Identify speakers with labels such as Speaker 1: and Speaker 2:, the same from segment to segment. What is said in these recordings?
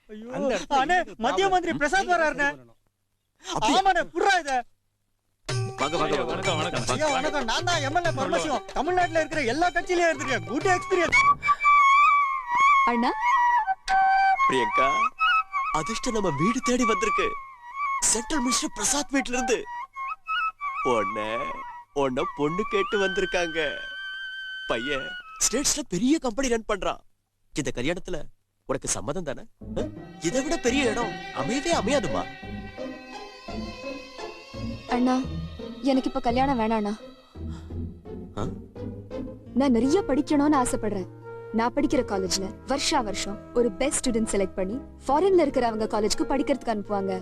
Speaker 1: ஐயோ அண்ணே மத்திய மந்திரி பிரசாத் வராருண்ணே. ஆமாண்ணே புடுறா இத.
Speaker 2: வாங்க வாங்க வணக்கம் வணக்கம்.
Speaker 1: ஐயா வணக்கம். நான் தான் எம்எல்ஏ பரமசிவம். தமிழ்நாட்டுல இருக்கிற எல்லா கட்சியிலயும் இருந்திருக்கேன். Good experience.
Speaker 3: அண்ணா
Speaker 2: பிரியங்கா அதிர்ஷ்டம் நம்ம வீடு தேடி வந்திருக்கு. சென்ட்ரல் மினிஸ்டர் பிரசாத் வீட்ல இருந்து பொண்ணு பொண்ணு கேட்டு வந்திருக்காங்க. பையன் ஸ்டேட்ஸ்ல பெரிய கம்பெனி ரன் பண்றான். இந்த கல்யாணத்துல உனக்கு சம்மதம் தானே? இதை விட பெரிய இடம் அமையவே அமையாதுமா.
Speaker 3: அண்ணா எனக்கு இப்ப கல்யாணம் வேணாண்ணா. நான் நிறைய படிக்கணும்னு ஆசைப்படுறேன். நான் படிக்கிற காலேஜ்ல வருஷம் ஒரு பெஸ்ட் ஸ்டூடெண்ட் செலக்ட் பண்ணி ஃபாரின்ல இருக்கிறவங்க காலேஜ்க்கு படிக்கிறதுக்கு அனுப்புவாங்க.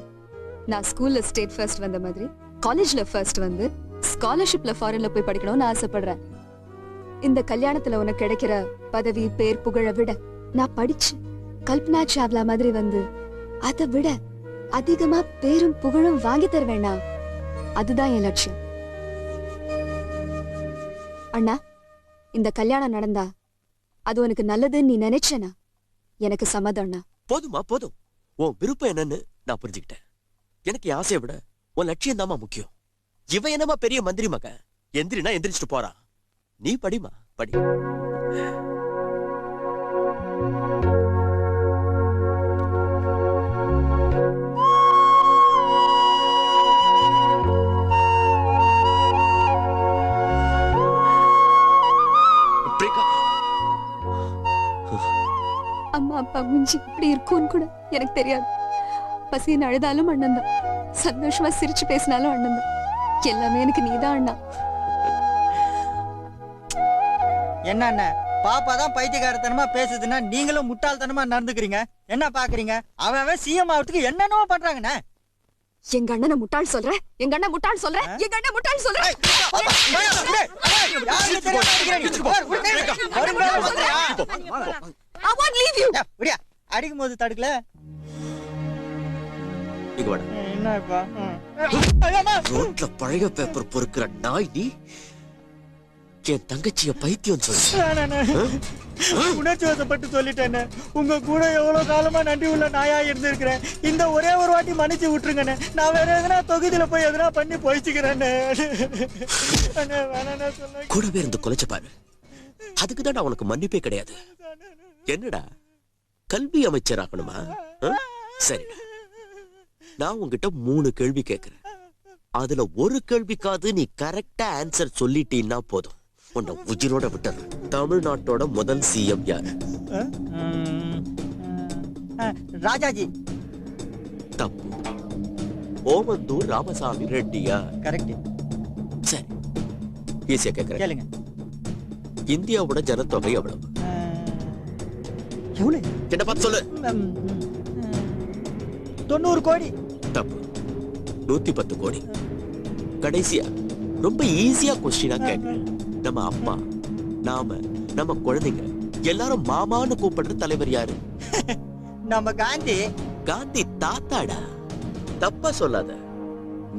Speaker 3: நான் ஸ்கூல்ல ஸ்டேட் ஃபர்ஸ்ட் வந்த மாதிரி காலேஜ்ல ஃபர்ஸ்ட் வந்து ஸ்காலர்ஷிப்ல ஃபாரின்ல போய் படிக்கணும்னு ஆசைப்படுறேன். இந்த கல்யாணத்துல உனக்கு கிடைக்கிற பதவி பேர் புகழ விட நான் படிச்சு கல்பனா சாவ்லா மாதிரி வந்து அதை விட அதிகமா பேரும் புகழும் வாங்கி தருவேண்ணா. அதுதான் என் லட்சியம். அண்ணா இந்த கல்யாணம் நடந்தா அது உனக்கு நல்லதுன்னு நீ நினைச்சேனா எனக்கு சம்மதம் அண்ணா.
Speaker 2: போதுமா போதும். உன் விருப்பம் என்னன்னு நான் புரிஞ்சுக்கிட்டேன். எனக்கு ஆசையை விட உன் லட்சியம் தாமா முக்கியம். இவன் என்னமா பெரிய மந்திரி மகன், எந்திரினா எந்திரிச்சிட்டு போறான். நீ படிமா படி.
Speaker 3: அம்மா அப்பா மூஞ்சி இப்படி இருக்கும்னு கூட எனக்கு தெரியாது. பசின்னு அழுதாலும் அண்ணன் தான், சந்தோஷமா சிரிச்சு பேசினாலும் அண்ணன் தான். எல்லாமே எனக்கு நீதான் அண்ணா.
Speaker 1: என்ன பாப்பா தான் பைத்தியக்காரத்தனமா பேசுதுன்னா நீங்களும் முட்டாள்தனமா நடந்துக்கிறீங்க. என்ன பாக்குறீங்க? அவன் சிஎம் ஆகிறதுக்கு என்னென்னவோ பண்றாங்கண்ணே.
Speaker 3: எங்க அண்ணனை முட்டாள் சொல்ற, எங்க அண்ணன் முட்டாள் சொல்ற, எங்க அண்ணன் முட்டாள் சொல்ற. I won't leave you.
Speaker 1: அடிக்கும் போது தடுக்கல. என்னப்பா
Speaker 2: ரோட்ல பழைய பேப்பர் பொறுக்கிற நாய் நீ என் தங்கச்சிய பைத்தியம்
Speaker 1: சொல்ல. உணர்ச்சி வசப்பட்டு சொல்லிட்டேன். உங்க கூட எவ்வளவு காலமா நன்றி உள்ள நாயா இருந்திருக்கிறேன். இந்த ஒரே ஒரு வாட்டி மன்னிச்சு விட்டுருங்கண்ணே. நான் வேற எதனா தொகுதியில போய் எதனா பண்ணி போயிச்சுக்கிறேன்.
Speaker 2: கூடவே இருந்து கொலைச்ச பாரு. அதுக்குதான் நான் உனக்கு மன்னிப்பே கிடையாது. என்னடா கல்வி அமைச்சர் ஆகணுமா? சரிடா, நான் உங்ககிட்ட 3 கேள்வி கேட்கிறேன். அதுல ஒரு கேள்விக்காவது நீ கரெக்டா ஆன்சர் சொல்லிட்டீன்னா போதும், உன்னை உயிரோட விட்டுறேன். தமிழ்நாட்டோட முதல் சிஎம் யாரு?
Speaker 1: ராஜாஜி.
Speaker 2: தப்பு. ஓமந்தூர் ராமசாமி ரெட்டியா?
Speaker 1: கரெக்ட்.
Speaker 2: சரி, ஈஸியா கேக்குறேன்.
Speaker 1: கேளுங்க.
Speaker 2: இந்தியாவோட ஜனத்தொகை எவ்வளவு?
Speaker 1: எவ்வளவு?
Speaker 2: என்ன பார்த்து சொல்லு.
Speaker 1: 90 கோடி.
Speaker 2: தப்பு. 110 கோடி. கடைசியா ரொம்ப ஈஸியா கொஸ்டினா கேட்கிறேன். நம்ம அப்பா, நாம, நம்ம குழந்தைங்க எல்லாரும் மாமான்னு கூப்பிடுற தலைவர் யாரு?
Speaker 1: நம்ம காந்தி.
Speaker 2: காந்தி தாத்தாடா. தப்பா சொல்லாத.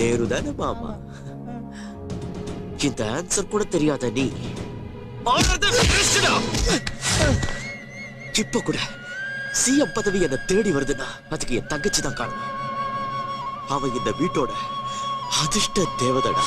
Speaker 2: நேரு தானே மாமா. இந்த ஆன்சர் கூட தெரியாத நீ இப்ப கூட சிஎம் பதவி என்ன தேடி வருதுன்னா அதுக்கு என் தங்கச்சி தான் காரணம். அவ இந்த வீட்டோட அதிர்ஷ்ட தேவதடா.